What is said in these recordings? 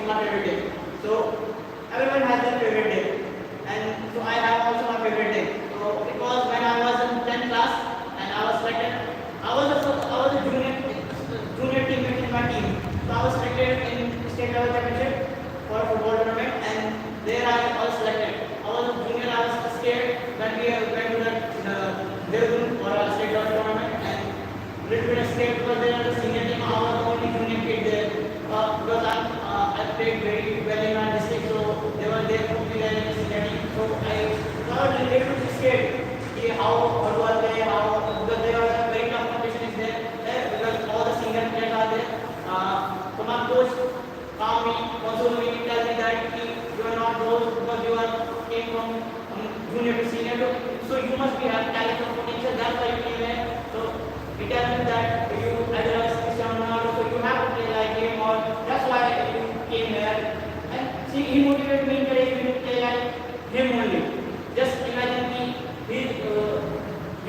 my favorite day. So everyone has their favorite day, and so I have also my favorite day. So it was when I was in 10th class and I was selected. I was a junior teammate in my team. So I was selected in state level championship for a football tournament, and there I was selected. I was a junior. I was scared when we went to the for a state level tournament, and little bit scared because there was a senior team. I was the only junior kid there because I played very well in my district, so they were there for me there in the senior team. So I was a little bit scared. How do I play? How because there was a very tough competition is there because all the senior players are there. So my coach calm me, console me, tell me that you are not those because you are came from junior to senior, so you must be have talent or potential. That's why you came here. So he tells me that you idolize Cristiano Ronaldo, so you have to play like him, or that's why you came here. And see, he motivated me, encouraged me to play like him only. Just imagine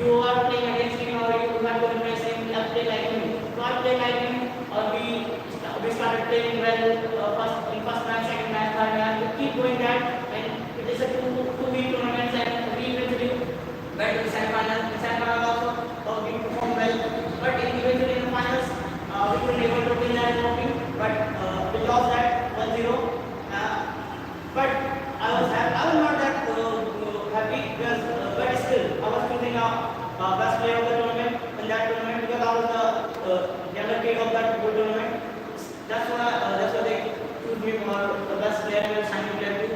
you are playing against him, or you have to impress him, play like him. So I play like him, or we started playing well first match, second match, third match. We keep doing that, and it is a two-week tournament, and we eventually went to the semi-final. In semi-final also, we performed well, but eventually in the finals, we couldn't able to win that trophy. But we lost that 1-0. But I was not that happy because, but still, I was choosing best player of the tournament in that tournament because I was the younger kid of that tournament. That's why they choose me for the best player and signing player too.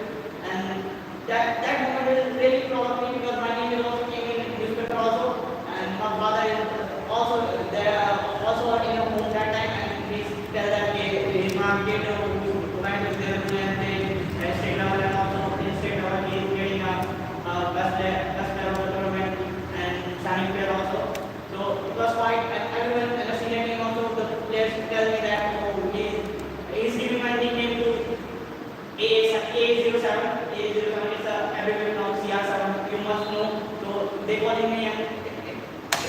And that moment is really proud of me because my name is also came in newspaper also, and my father is also there, also in a home that time, and he tell that his mom kid who went with them and they state level and also in state level he is getting a best player of the tournament and signing player also. So it was quite, and everyone in the senior team also the players tell me that he is giving my nickname to A07. A07 is everyone knows CR7. You must know. So they calling me, and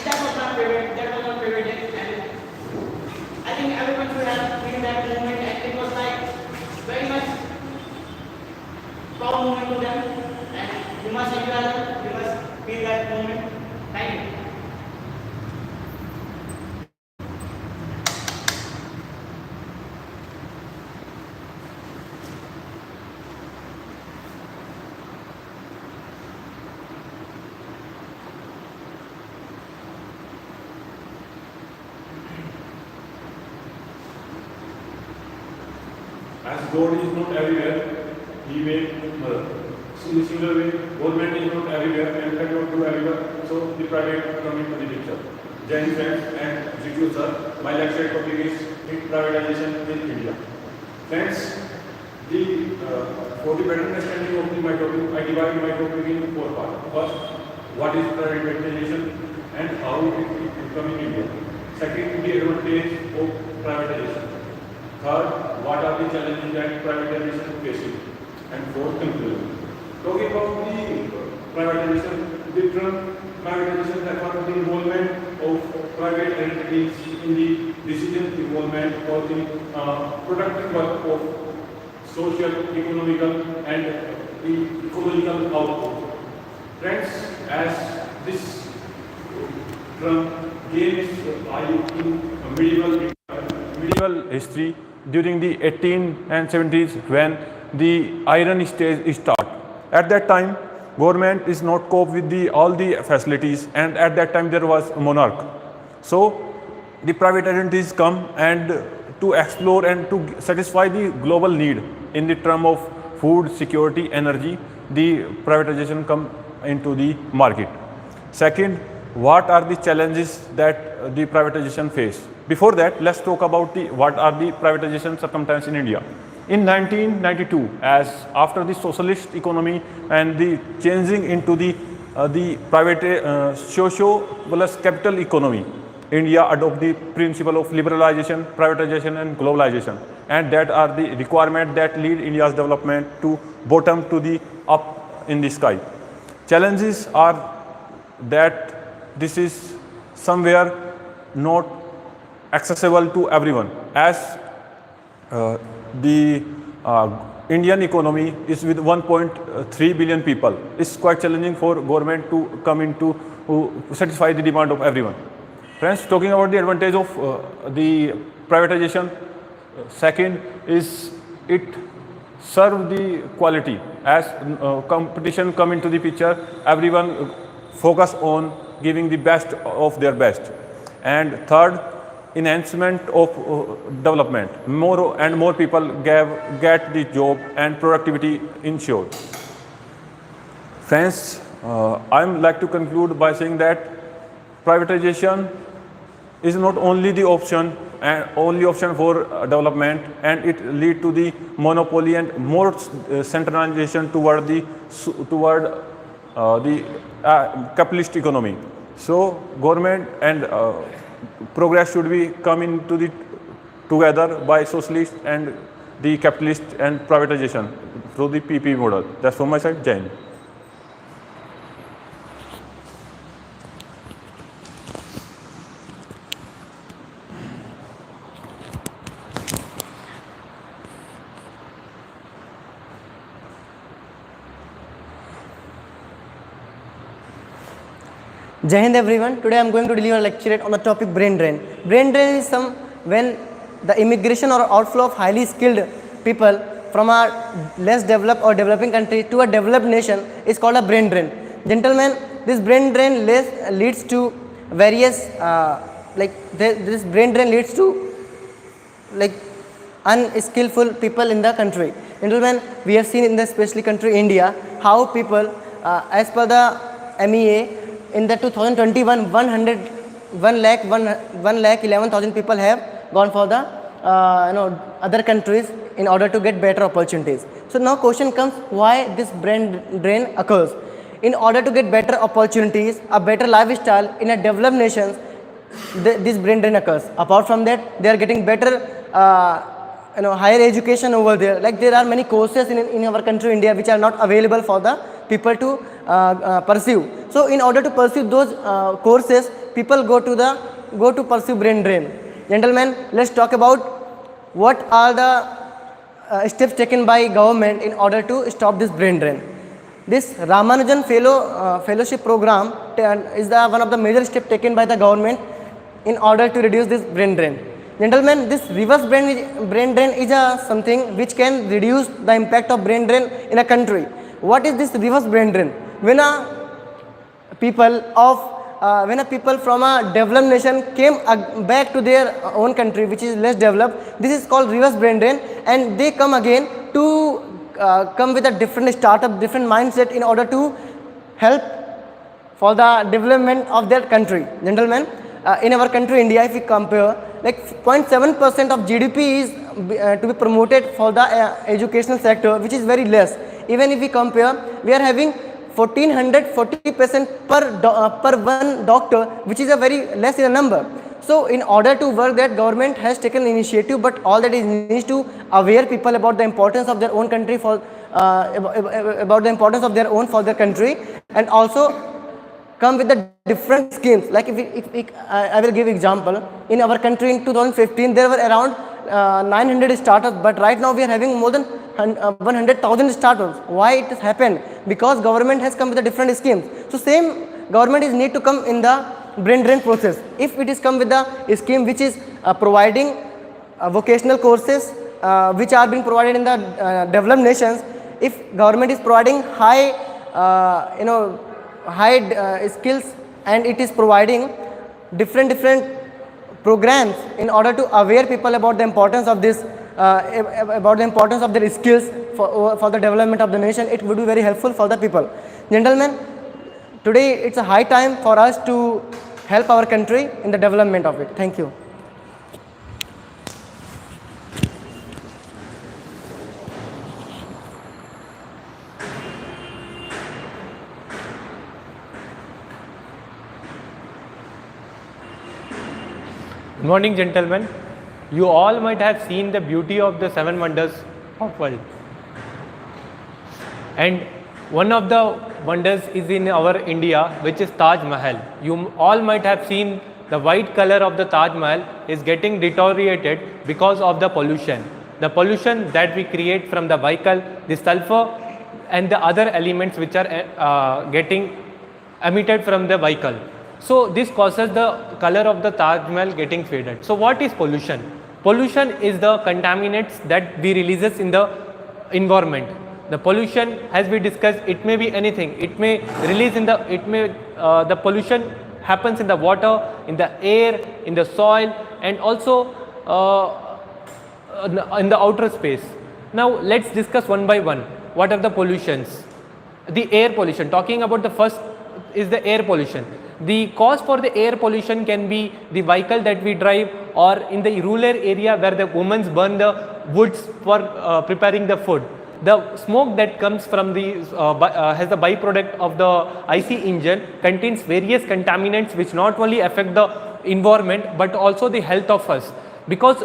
that was my favorite. That was my favorite day, and I think everyone should have feel that moment, and it was like very much proud moment to them, and you must enjoy them. You must feel that moment. Thank you. As God is not everywhere, He made mother. So in a similar way, government is not everywhere and cannot do everywhere, so the private come into the picture. Jain friends and GQ sir, my lecture topic is privatization in India. Friends, for the better understanding of my topic, I divide my topic into 4 parts. First, what is privatization and how it will come in India. Second, the advantage of privatization. Third, what are the challenges that privatization faces? And fourth, conclusion. Talking about the privatization, the term privatization refers to the involvement of private entities in the decision involvement or the productive work of social, economical and the ecological output. Friends, as this term gains in medieval history during the 18th and 70s when the iron stage is start. At that time, government is not cope with all the facilities, and at that time there was a monarch. So the private entities come and to explore and to satisfy the global need in the term of food, security, energy, the privatization come into the market. Second, what are the challenges that the privatization face? Before that, let's talk about what are the privatization circumstances in India. In 1992, as after the socialist economy and the changing into the private socio plus capital economy, India adopt the principle of liberalization, privatization and globalization, and that are the requirement that lead India's development to bottom to the up in the sky. Challenges are that this is somewhere not accessible to everyone, as the Indian economy is with 1.3 billion people. It's quite challenging for government to come into satisfy the demand of everyone. Friends, talking about the advantage of the privatization, second is it serve the quality. As competition come into the picture, everyone focus on giving the best of their best. And third, enhancement of development. More and more people get the job and productivity ensured. Friends, I would like to conclude by saying that privatization is not only the option and only option for development, and it lead to the monopoly and more centralization toward the capitalist economy. So government and progress should be come into the together by socialist and the capitalist and privatization through the PP model. That's from my side. Jai Hind. Jai Hind everyone. Today I am going to deliver a lecture on the topic brain drain. Brain drain is when the immigration or outflow of highly skilled people from a less developed or developing country to a developed nation is called a brain drain. Gentlemen, this brain drain leads to various this brain drain leads to unskillful people in the country. Gentlemen, we have seen in the especially country India how people as per the MEA in the 2021 1 lakh 11,000 people have gone for the other countries in order to get better opportunities. So now question comes, why this brain drain occurs? In order to get better opportunities, a better lifestyle in a developed nations, this brain drain occurs. Apart from that, they are getting better higher education over there. Like there are many courses in our country India which are not available for the people to pursue. So in order to pursue those courses, people go to pursue brain drain. Gentlemen, let's talk about what are the steps taken by government in order to stop this brain drain. This Ramanujan fellowship program is one of the major steps taken by the government in order to reduce this brain drain. Gentlemen, this reverse brain drain is something which can reduce the impact of brain drain in a country. What is this reverse brain drain? When a people from a developed nation came back to their own country which is less developed, this is called reverse brain drain, and they come again to come with a different startup, different mindset in order to help for the development of their country. Gentlemen, in our country India, if we compare, like 0.7% of GDP is to be promoted for the educational sector, which is very less. Even if we compare, we are having 1440% per one doctor, which is a very less in a number. So in order to work that, government has taken initiative, but all that is needs to aware people about the importance of their own country for about the importance of their own for their country, and also come with the different schemes. Like I will give example. In our country in 2015 there were around 900 startups, but right now we are having more than 100,000 startups. Why it has happened? Because government has come with the different schemes. So same government is need to come in the brain drain process. If it is come with the scheme which is providing vocational courses which are being provided in the developed nations, if government is providing high skills, and it is providing different programs in order to aware people about the importance of this about the importance of their skills for the development of the nation, it would be very helpful for the people. Gentlemen, today it's a high time for us to help our country in the development of it. Thank you. Good morning, gentlemen. You all might have seen the beauty of the 7 wonders of world. And one of the wonders is in our India, which is Taj Mahal. You all might have seen the white color of the Taj Mahal is getting deteriorated because of the pollution. the pollution that we create from the vehicle, the sulfur and the other elements which are getting emitted from the vehicle. So this causes the color of the Taj Mahal getting faded. So what is pollution? Pollution is the contaminants that we releases in the environment. The pollution, as we discussed, it may be anything. It may release in the pollution happens in the water, in the air, in the soil, and also in the outer space. Now let's discuss one by one. What are the pollutions? The air pollution. Talking about the first is the air pollution. The cause for the air pollution can be the vehicle that we drive, or in the rural area where the women burn the woods for preparing the food. The smoke that comes from the has the byproduct of the IC engine contains various contaminants which not only affect the environment but also the health of us. Because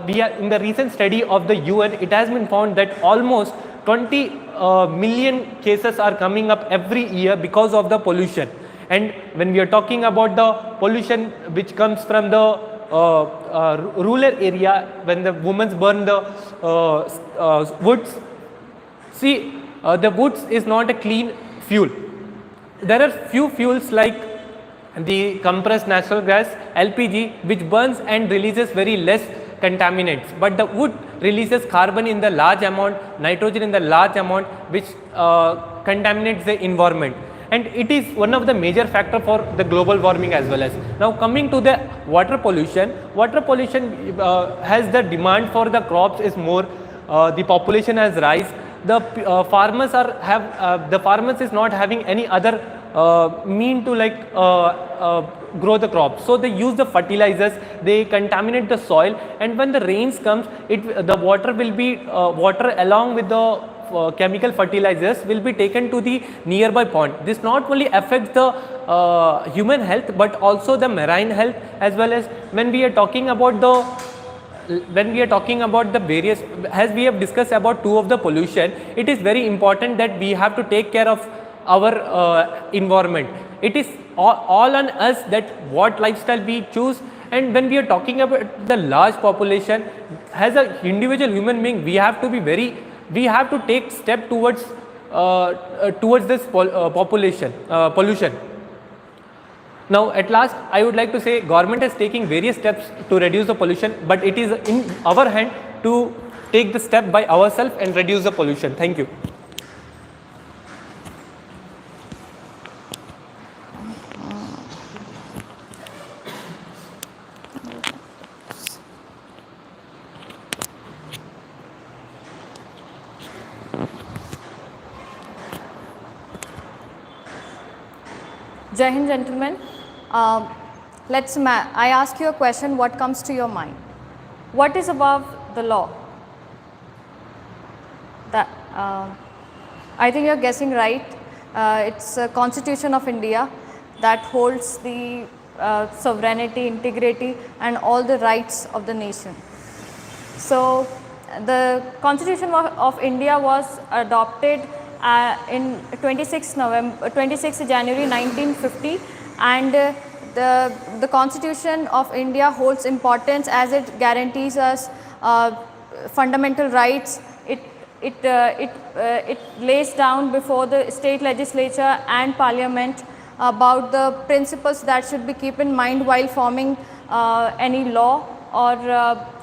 we are in the recent study of the UN, it has been found that almost 20 million cases are coming up every year because of the pollution. And when we are talking about the pollution which comes from the rural area, when the women burn the woods, see, the woods is not a clean fuel. There are few fuels like the compressed natural gas, LPG, which burns and releases very less contaminants, but the wood releases carbon in the large amount, nitrogen in the large amount, which contaminates the environment, and it is one of the major factor for the global warming as well as. Now coming to the water pollution has the demand for the crops is more, the population has rise, the farmers is not having any other mean to like grow the crops, so they use the fertilizers, they contaminate the soil, and when the rains comes, the water will be water along with the chemical fertilizers will be taken to the nearby pond. This not only affects the human health but also the marine health, as well as when we are talking about the various, as we have discussed about two of the pollution, it is very important that we have to take care of our environment. It is all on us that what lifestyle we choose. And when we are talking about the large population, as an individual human being, we have to take step towards this pollution. Now at last, I would like to say government is taking various steps to reduce the pollution, but it is in our hand to take the step by ourselves and reduce the pollution. Thank you. Jai Hind, gentlemen. I ask you a question, what comes to your mind? What is above the law? I think you are guessing right. It's a Constitution of India that holds the sovereignty, integrity and all the rights of the nation. So the Constitution of India was adopted in 26 January 1950, and the Constitution of India holds importance as it guarantees us fundamental rights. It lays down before the state legislature and parliament about the principles that should be kept in mind while forming any law or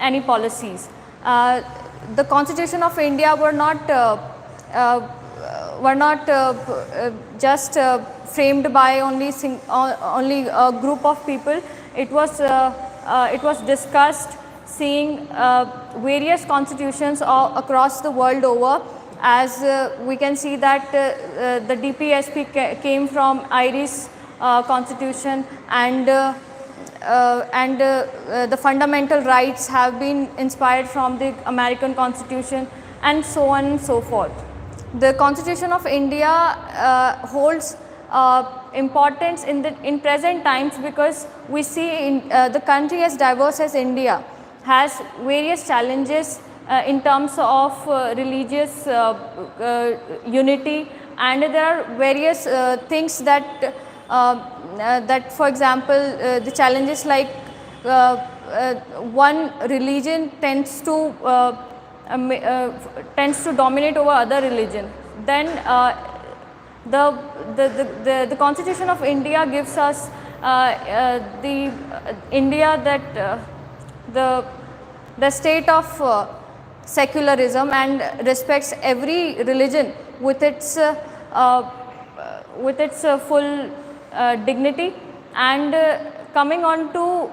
any policies. The Constitution of India were not just framed by only a group of people. It was discussed, seeing various constitutions across the world over. As we can see that the DPSP came from Irish constitution, and the fundamental rights have been inspired from the American Constitution, and so on and so forth. The Constitution of India holds importance in present times, because we see the country as diverse as India has various challenges in terms of religious unity, and there are various things that for example the challenges like one religion tends to tends to dominate over other religion, then the Constitution of India gives us the India that the state of secularism and respects every religion with its full dignity. And coming on to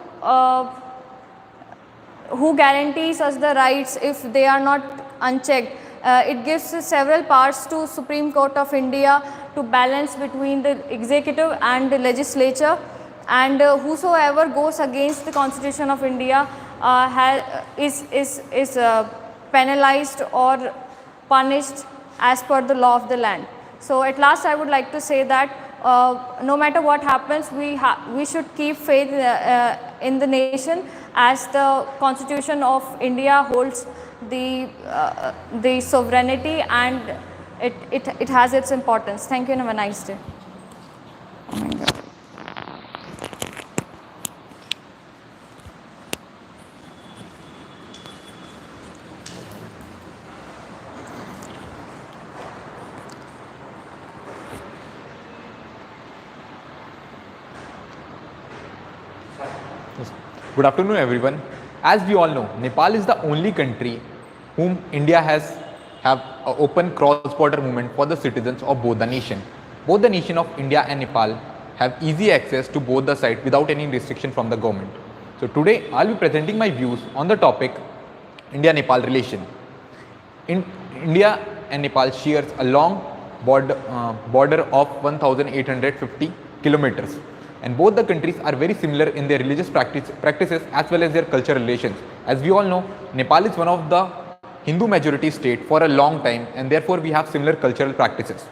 who guarantees us the rights if they are not unchecked, it gives several powers to Supreme Court of India to balance between the executive and the legislature, and whosoever goes against the Constitution of India is penalized or punished as per the law of the land. So at last I would like to say that no matter what happens, we should keep faith in the nation, as the Constitution of India holds the sovereignty, and it has its importance. Thank you and have a nice day. Oh my God. Good afternoon, everyone. As we all know, Nepal is the only country whom India have open cross-border movement for the citizens of both the nation. Both the nation of India and Nepal have easy access to both the sides without any restriction from the government. So today I'll be presenting my views on the topic India-Nepal relation. India and Nepal shares a long border of 1,850 kilometers. And both the countries are very similar in their religious practices as well as their cultural relations. As we all know, Nepal is one of the Hindu majority state for a long time, and therefore we have similar cultural practices.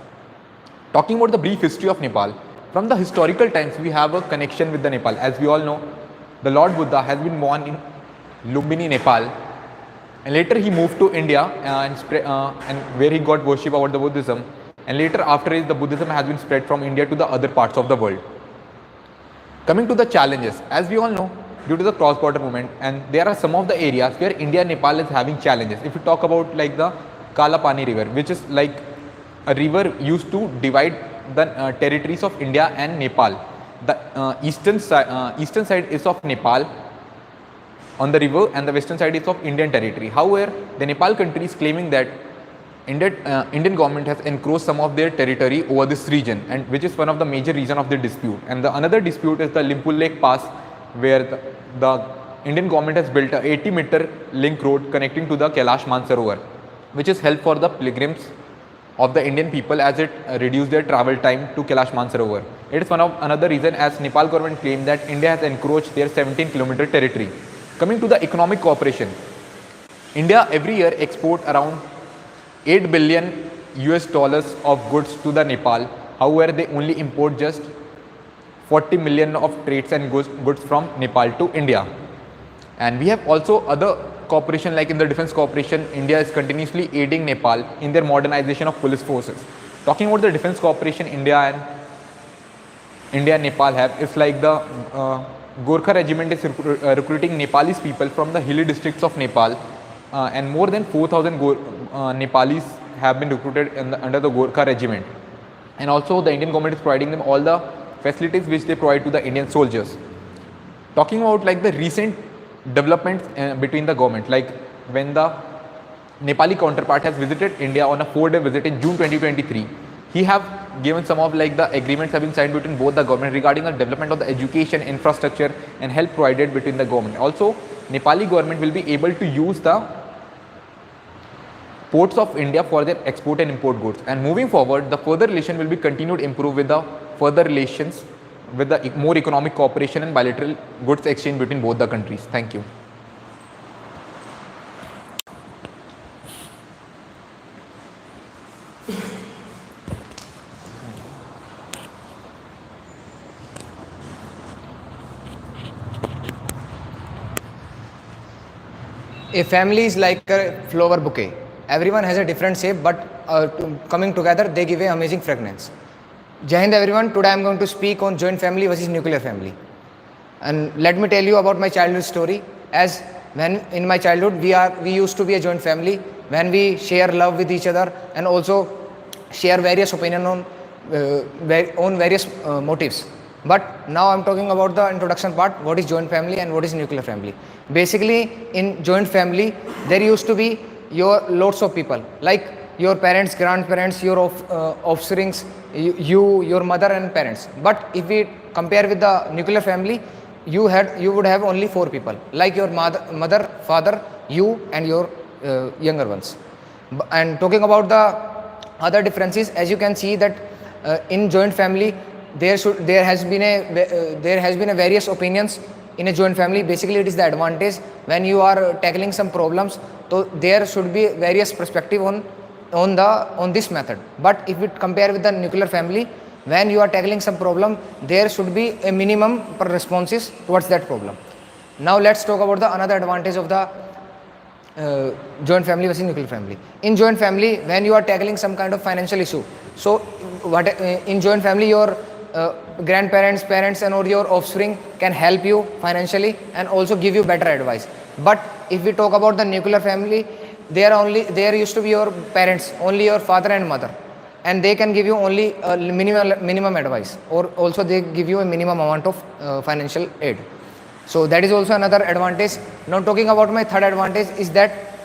Talking about the brief history of Nepal, from the historical times we have a connection with the Nepal. As we all know, the Lord Buddha has been born in Lumbini, Nepal, and later he moved to India and where he got worship about the Buddhism, and later after it, the Buddhism has been spread from India to the other parts of the world. Coming to the challenges, as we all know, due to the cross-border movement, and there are some of the areas where India and Nepal is having challenges. If you talk about like the Kalapani river, which is like a river used to divide the territories of India and Nepal. The eastern side is of Nepal on the river, and the western side is of Indian territory. However, the Nepal country is claiming that Indian government has encroached some of their territory over this region, and which is one of the major reason of the dispute. And the another dispute is the Limpu Lake Pass, where the Indian government has built a 80-meter link road connecting to the Kailash Mansarovar, which is help for the pilgrims of the Indian people as it reduced their travel time to Kailash Mansarovar. It is one of another reason as Nepal government claimed that India has encroached their 17-kilometer territory. Coming to the economic cooperation, India every year export around $8 billion of goods to the Nepal. However, they only import just 40 million of trades and goods from Nepal to India. And we have also other cooperation, like in the defense cooperation, India is continuously aiding Nepal in their modernization of police forces. Talking about the defense cooperation India and Nepal have, it's like the Gorkha regiment is recruiting Nepalese people from the hilly districts of Nepal, and more than 4,000 Nepalis have been recruited under the Gorkha regiment. And also the Indian government is providing them all the facilities which they provide to the Indian soldiers. Talking about like the recent developments between the government, like when the Nepali counterpart has visited India on a 4-day visit in June 2023, he have given some of like the agreements have been signed between both the government regarding the development of the education infrastructure and help provided between the government. Also, Nepali government will be able to use the ports of India for their export and import goods. And moving forward, the further relation will be continued improve with the further relations with the more economic cooperation and bilateral goods exchange between both the countries. Thank you. A family is like a flower bouquet. Everyone has a different shape, but coming together, they give an amazing fragrance. Jai Hind everyone, today I am going to speak on joint family versus nuclear family. And let me tell you about my childhood story. As when in my childhood we used to be a joint family, when we share love with each other and also share various opinion on various motives. But now I'm talking about the introduction part, what is joint family and what is nuclear family. Basically in joint family there used to be your lots of people, like your parents, grandparents, your offsprings, your mother and parents. But if we compare with the nuclear family, you would have only 4 people, like your mother, father, you and your younger ones. And talking about the other differences, as you can see that in joint family there has been a various opinions in a joint family. Basically it is the advantage when you are tackling some problems, so there should be various perspective on this method. But if we compare with the nuclear family, when you are tackling some problem, there should be a minimum per responses towards that problem. Now let's talk about the another advantage of the joint family versus nuclear family. In joint family, when you are tackling some kind of financial issue, so what in joint family your grandparents, parents and or your offspring can help you financially and also give you better advice. But if we talk about the nuclear family, there used to be your parents, only your father and mother, and they can give you only minimum advice, or also they give you a minimum amount of financial aid. So that is also another advantage. Now talking about my third advantage is that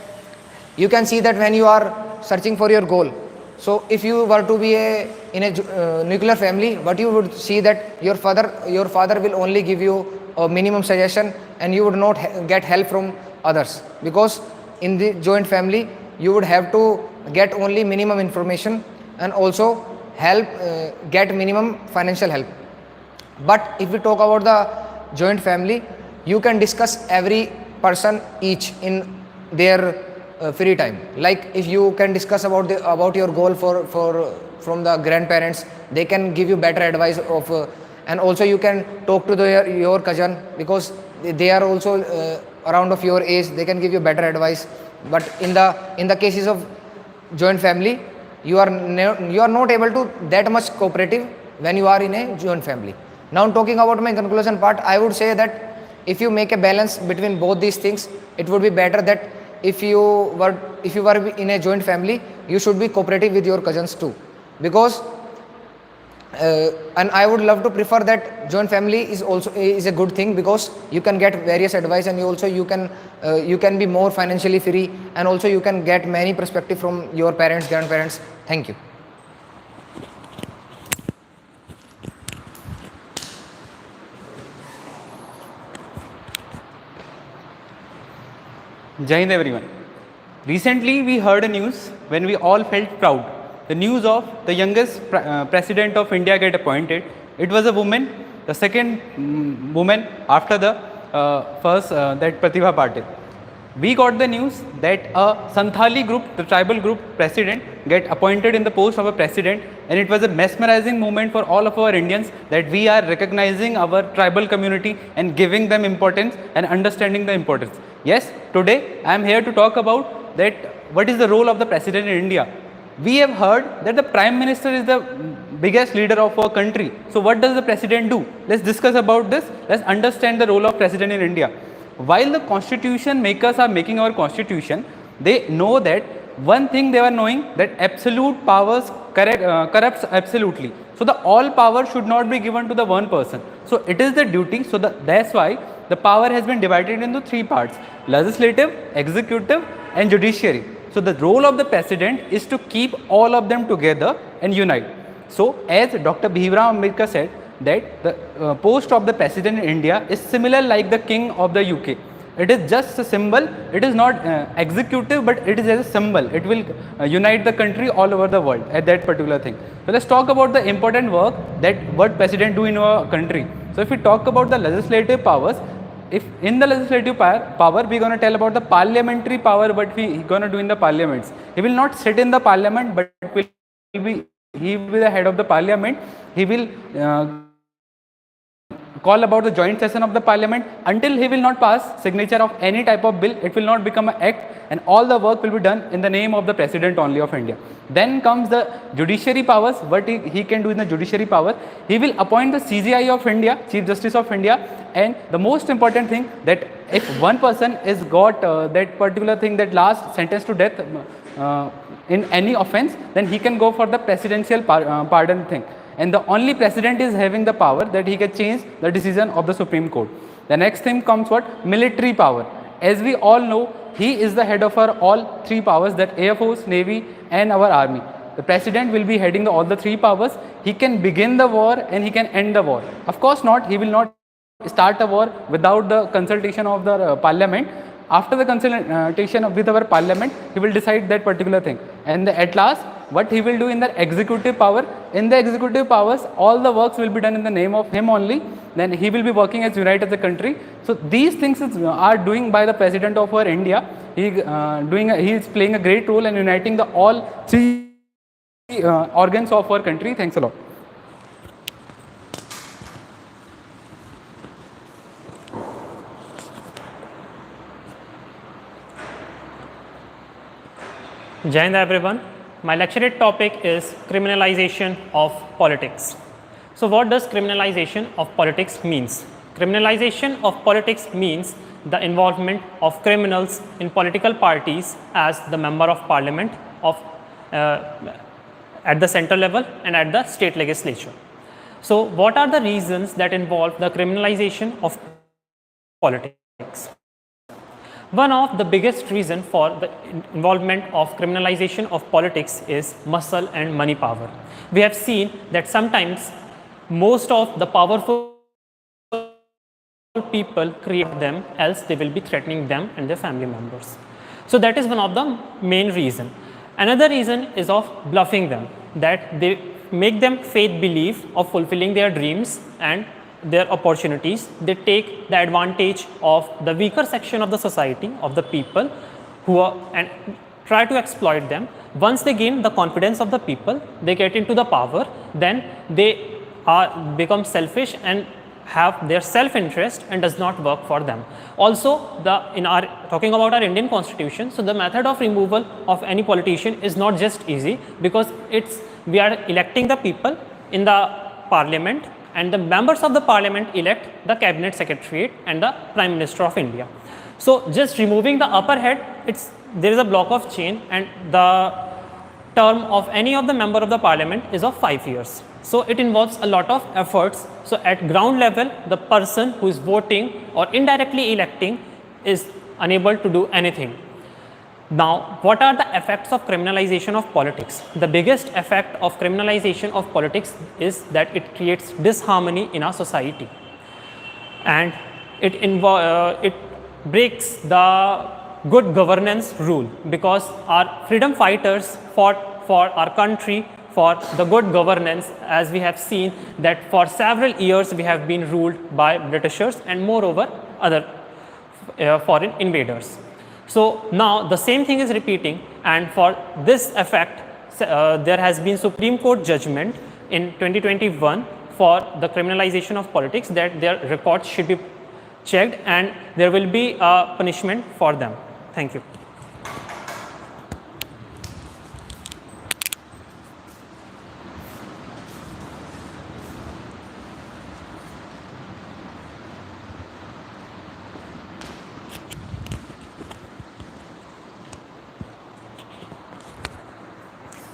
you can see that when you are searching for your goal, so if you were to be in a nuclear family, but you would see that your father will only give you a minimum suggestion and you would not get help from others, because in the joint family you would have to get only minimum information and also get minimum financial help. But if we talk about the joint family, you can discuss every person each in their free time. Like if you can discuss about your goal from the grandparents, they can give you better advice of and also you can talk to your cousin, because they are also around of your age, they can give you better advice. But in the cases of joint family, you are not able to that much cooperative when you are in a joint family. Now talking about my conclusion part, I would say that if you make a balance between both these things, it would be better that if you were in a joint family, you should be cooperative with your cousins too, because and I would love to prefer that joint family is a good thing, because you can get various advice and you can be more financially free, and also you can get many perspective from your parents, grandparents. Thank you. Jai Hind everyone. Recently we heard a news when we all felt proud. The news of the youngest president of India get appointed. It was a woman, the second woman after the first, that Pratibha Patil. We got the news that a Santhali group, the tribal group president, get appointed in the post of a president, and it was a mesmerizing moment for all of our Indians that we are recognizing our tribal community and giving them importance and understanding the importance. Yes, today I am here to talk about that what is the role of the president in India. We have heard that the prime minister is the biggest leader of our country. So what does the president do? Let's discuss about this. Let's understand the role of president in India. While the constitution makers are making our constitution, they know that one thing they are knowing, that absolute powers corrupts absolutely. So the all power should not be given to the one person. So it is the duty. So that's why the power has been divided into 3 parts: legislative, executive and judiciary. So the role of the president is to keep all of them together and unite. So as Dr. Bhimrao Ambedkar said, that the post of the president in India is similar like the king of the UK. It is just a symbol. It is not executive, but it is as a symbol. It will unite the country all over the world at that particular thing. So let's talk about the important work that what president do in our country. So if we talk about the legislative powers, if in the legislative power we going to tell about the parliamentary power, what we going to do in the parliaments. He will not sit in the parliament, but he will be the head of the parliament. He will call about the joint session of the parliament. Until he will not pass signature of any type of bill, it will not become an act, and all the work will be done in the name of the president only of India. Then comes the judiciary powers. What he can do in the judiciary power, he will appoint the CJI of India, Chief Justice of India, and the most important thing, that if one person is got that particular thing, that last sentence to death in any offense, then he can go for the presidential pardon thing. And the only president is having the power that he can change the decision of the Supreme Court. The next thing comes what? Military power. As we all know, he is the head of our all three powers, that Air Force, Navy and our army. The president will be heading all the three powers. He can begin the war and he can end the war. Of course not, he will not start a war without the consultation of the parliament. After the consultation with our parliament, he will decide that particular thing. And at last, what he will do in the executive power, in the executive powers, all the works will be done in the name of him only. Then he will be working as unite as a country. So these things are doing by the president of our India. He is playing a great role in uniting the all three organs of our country. Thanks a lot. Jai Hind everyone. My lecturate topic is criminalization of politics. So what does criminalization of politics means? Criminalization of politics means the involvement of criminals in political parties as the member of parliament of at the central level and at the state legislature. So what are the reasons that involve the criminalization of politics? One of the biggest reason for the involvement of criminalization of politics is muscle and money power. We have seen that sometimes most of the powerful people create them, else they will be threatening them and their family members. So that is one of the main reason. Another reason is of bluffing them, that they make them faith believe of fulfilling their dreams and their opportunities. They take the advantage of the weaker section of the society, of the people who are, and try to exploit them. Once they gain the confidence of the people, they get into the power, then they become selfish and have their self-interest and does not work for them. Also, talking about our Indian constitution, so the method of removal of any politician is not just easy, because we are electing the people in the parliament, and the members of the parliament elect the cabinet secretariat and the prime minister of India. So just removing the upper head, there is a block of chain, and the term of any of the member of the parliament is of 5 years. So it involves a lot of efforts. So at ground level, the person who is voting or indirectly electing is unable to do anything. Now, what are the effects of criminalization of politics? The biggest effect of criminalization of politics is that it creates disharmony in our society, and it breaks the good governance rule, because our freedom fighters fought for our country for the good governance, as we have seen that for several years we have been ruled by Britishers and moreover other foreign invaders. So now the same thing is repeating, and for this effect there has been Supreme Court judgment in 2021 for the criminalization of politics, that their records should be checked and there will be a punishment for them. Thank you.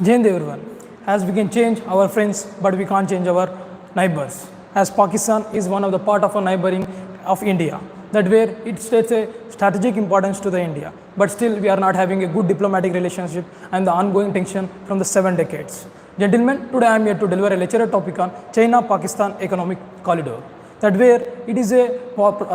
Jai Hind everyone. As we can change our friends, but we can't change our neighbors. As Pakistan is one of the part of a neighboring of India, that where it states a strategic importance to the India, but still we are not having a good diplomatic relationship and the ongoing tension from the 7 decades. Gentlemen, today I am here to deliver a lecture topic on China-Pakistan Economic Corridor. That where it is a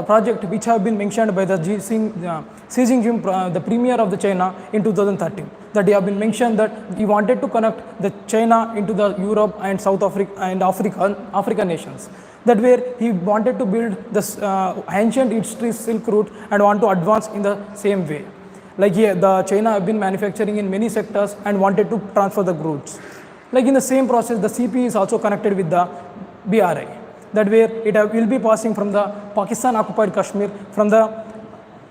project which have been mentioned by the Xi Jinping, the premier of the China in 2013. That he have been mentioned that he wanted to connect the China into the Europe and South Africa and African nations. That where he wanted to build the ancient history Silk Route and want to advance in the same way. Like here, the China have been manufacturing in many sectors and wanted to transfer the goods. Like in the same process, the CP is also connected with the BRI. that where will be passing from the Pakistan occupied Kashmir from the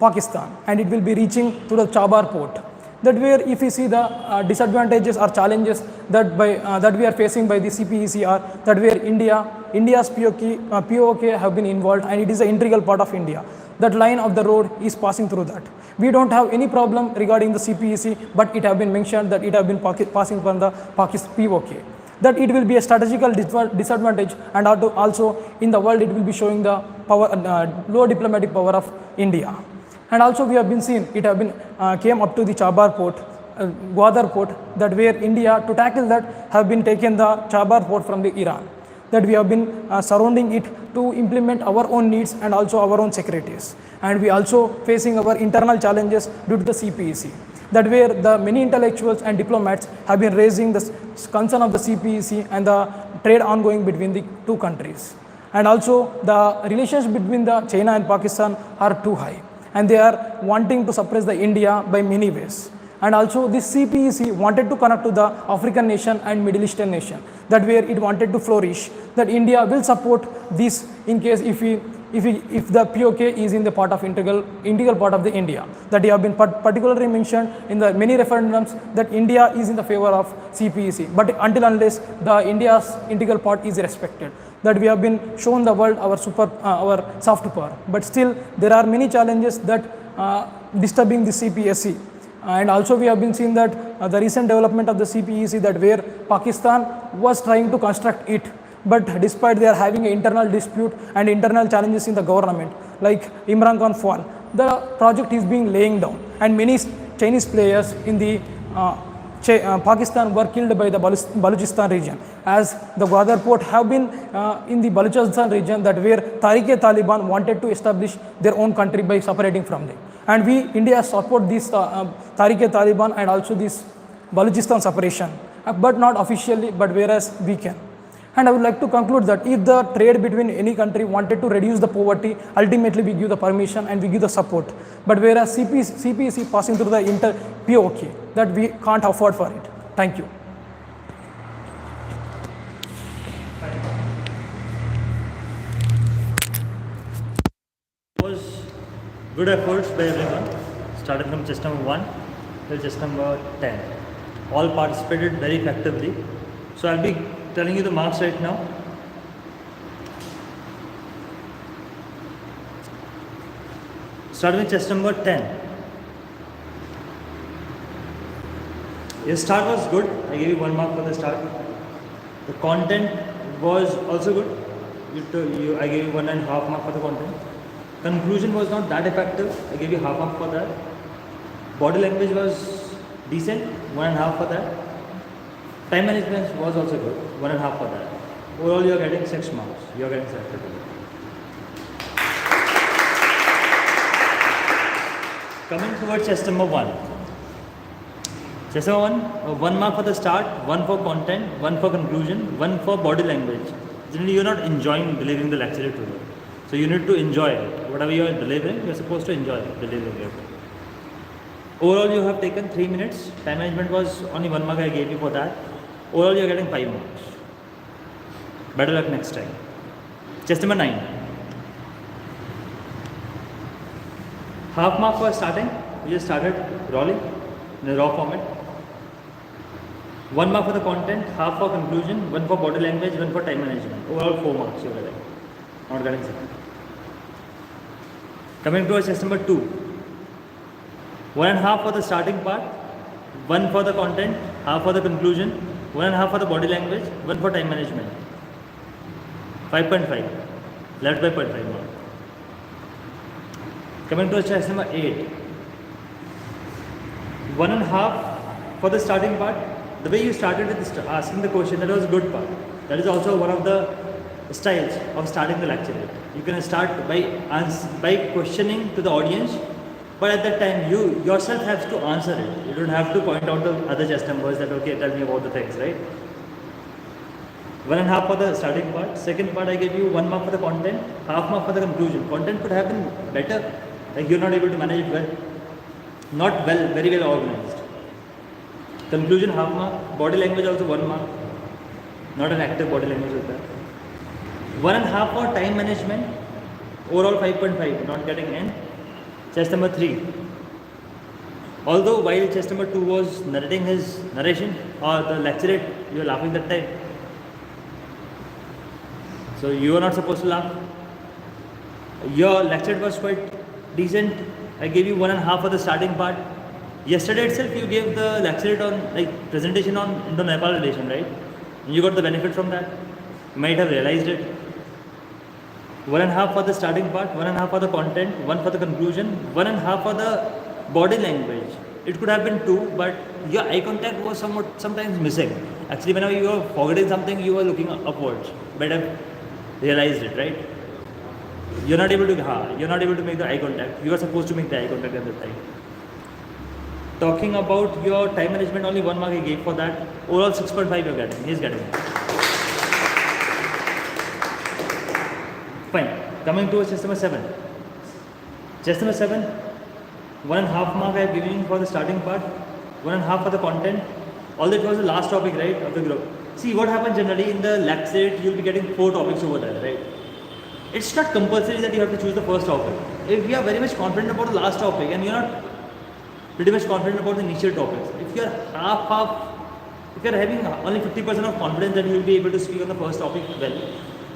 Pakistan, and it will be reaching to the Chabar port. That where if you see the disadvantages or challenges that that we are facing by the CPEC are that where India's POK have been involved, and it is an integral part of India. That line of the road is passing through that. We don't have any problem regarding the CPEC, but it have been mentioned that it have been passing from the Pakistan POK. That it will be a strategical disadvantage, and also in the world it will be showing the power, low diplomatic power of India. And also we have been seen, it have been came up to the Chabar port, Gwadar port, that where India to tackle that have been taken the Chabar port from the Iran. That we have been surrounding it to implement our own needs and also our own securities. And we also facing our internal challenges due to the CPEC. That where the many intellectuals and diplomats have been raising the concern of the CPEC and the trade ongoing between the two countries. And also the relations between the China and Pakistan are too high, and they are wanting to suppress the India by many ways. And also this CPEC wanted to connect to the African nation and Middle Eastern nation, that where it wanted to flourish, that India will support this in case if the POK is in the part of integral part of the India. That you have been particularly mentioned in the many referendums that India is in the favor of CPEC, but until unless the India's integral part is respected, that we have been shown the world our soft power, but still there are many challenges that disturbing the CPEC. And also we have been seeing that the recent development of the CPEC, that where Pakistan was trying to construct it, but despite they are having an internal dispute and internal challenges in the government, like Imran Khan fall, the project is being laying down, and many Chinese players in the Pakistan were killed by the Balochistan region, as the Gwadar port have been in the Balochistan region, that where Taliban wanted to establish their own country by separating from them. And we, India, support this Taliban and also this Balochistan separation, but not officially, but whereas we can. And I would like to conclude that if the trade between any country wanted to reduce the poverty, ultimately we give the permission and we give the support. But whereas CPEC passing through the POK, that we can't afford for it. Thank you. Was good efforts by everyone, starting from chest number 1 till chest number 10. All participated very effectively. So I'll be telling you the marks right now. Starting with chest number 10. Your start was good. I gave you 1 mark for the start. The content was also good. I gave you 1.5 mark for the content. Conclusion was not that effective. I gave you half mark for that. Body language was decent. 1.5 for that. Time management was also good. 1.5 for that. Overall, you are getting 6 marks. You are getting selected. Coming towards chest number 1. Chest number 1, 1 mark for the start, 1 for content, 1 for conclusion, 1 for body language. Generally, you are not enjoying delivering the lecture today. So you need to enjoy it. Whatever you are delivering, you are supposed to enjoy delivering it. Overall, you have taken 3 minutes. Time management was only 1 mark I gave you for that. Overall, you are getting 5 marks. Better luck next time. Chest number 9. Half mark for starting. You just started rolling in the raw format. 1 mark for the content, half for conclusion, 1 for body language, 1 for time management. Overall 4 marks you are getting. Not getting 6. Coming to our chest number 2. 1.5 for the starting part, 1 for the content, half for the conclusion, 1.5 for the body language, 1 for time management. 5.5. Left by 0.5 mark. Coming to our chest number 8. 1.5 for the starting part. The way you started with asking the question, that was a good part. That is also one of the styles of starting the lecture. You can start by questioning to the audience, but at that time you yourself have to answer it. You don't have to point out the other chest numbers that okay, tell me about the things, right? 1.5 for the starting part. Second part, I gave you 1 mark for the content, half mark for the conclusion. Content could have been better, like you're not able to manage it well. Not well, very well organized. Conclusion, half mark. Body language also 1 mark. Not an active body language with that. 1.5 for time management, overall 5.5, not getting N. Chest number 3. Although while chest number 2 was narrating his narration or the lecturette, you were laughing that time. So you were not supposed to laugh. Your lecture was quite decent. I gave you 1.5 for the starting part. Yesterday itself you gave the lecture on presentation on Indo-Nepal relation, right? And you got the benefit from that. You might have realized it. 1.5 for the starting part, 1.5 for the content, 1 for the conclusion, 1.5 for the body language. It could have been 2, but your eye contact was sometimes missing. Actually, whenever you were forgetting something, you were looking upwards. But I've realized it, right? You're not able to make the eye contact. You are supposed to make the eye contact at the time. Talking about your time management, only 1 mark I gave for that. Overall 6.5 you're getting. He's getting it. Fine. Coming to chest number 7. Chest number 7, 1.5 mark I have given you for the starting part, 1.5 for the content. Although it was the last topic, right, of the group. See what happens generally in the lecture, you'll be getting 4 topics over there, right? It's not compulsory that you have to choose the first topic. If you are very much confident about the last topic and you're not pretty much confident about the initial topics, if you are if you are having only 50% of confidence that you will be able to speak on the first topic well,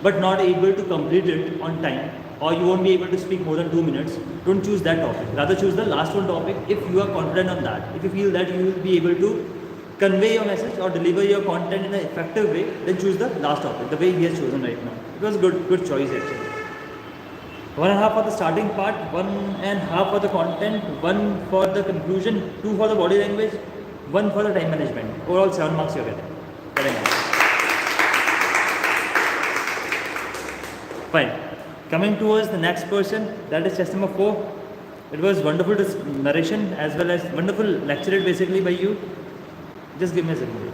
but not able to complete it on time, or you won't be able to speak more than 2 minutes, don't choose that topic. Rather choose the last one topic if you are confident on that. If you feel that you will be able to convey your message or deliver your content in an effective way, then choose the last topic, the way he has chosen right now. It was good choice actually. 1.5 for the starting part, 1.5 for the content, 1 for the conclusion, 2 for the body language, 1 for the time management. Overall 7 marks you're getting. Fine. Coming towards the next person, that is chest number 4. It was wonderful narration as well as wonderful lecture basically by you. Just give me a second.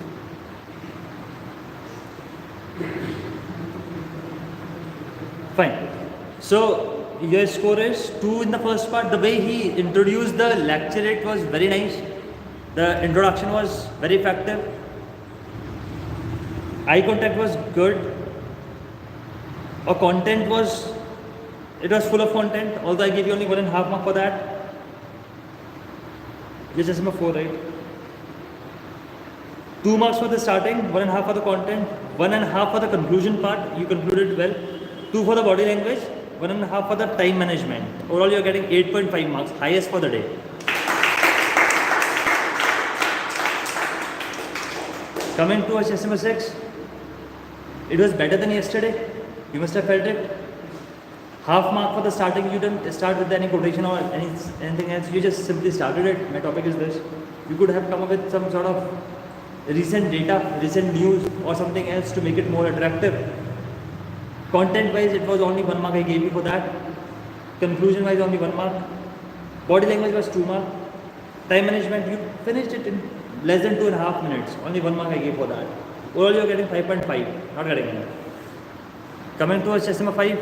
Fine. So your score is 2 in the first part. The way he introduced the lecturette was very nice. The introduction was very effective. Eye contact was good. Our content was full of content. Although I gave you only 1.5 mark for that. This is number 4, right? 2 marks for the starting, 1.5 for the content, 1.5 for the conclusion part. You concluded well. 2 for the body language, 1.5 for the time management. Overall, you are getting 8.5 marks, highest for the day. Coming to chest number 6, it was better than yesterday. You must have felt it. Half mark for the starting. You didn't start with any quotation or anything else. You just simply started it. My topic is this. You could have come up with some sort of recent data, recent news or something else to make it more attractive. Content wise, it was only 1 mark I gave you for that. Conclusion wise, only 1 mark. Body language was 2 mark. Time management, you finished it in less than 2.5 minutes. Only 1 mark I gave for that. Overall, you are getting 5.5. Not getting it. Coming to chest number 5.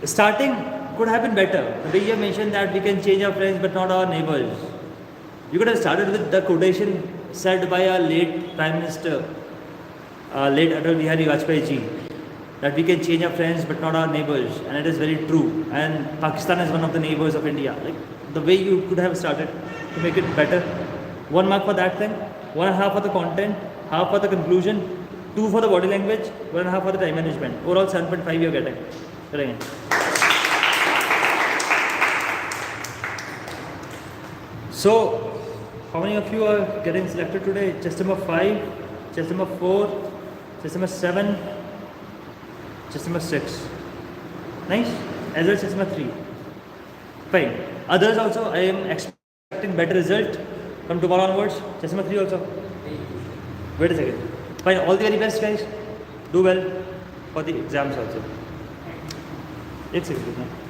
Starting could have been better. The way you have mentioned that we can change our friends but not our neighbors. You could have started with the quotation said by our late Prime Minister, late Atal Bihari Vajpayee ji, that we can change our friends but not our neighbors, and it is very true. And Pakistan is one of the neighbors of India. Like the way you could have started to make it better. 1 mark for that thing, 1.5 for the content, half for the conclusion, 2 for the body language, 1.5 for the time management. Overall 7.5 you're getting. So, how many of you are getting selected today? Chest number 5, chest number 4, chest number 7, chest number 6. Nice? As well as chest number 3. Fine. Others also, I am expecting better result from tomorrow onwards. Chest number 3 also. Wait a second. Fine. All the very best, guys. Do well for the exams also. 1 second.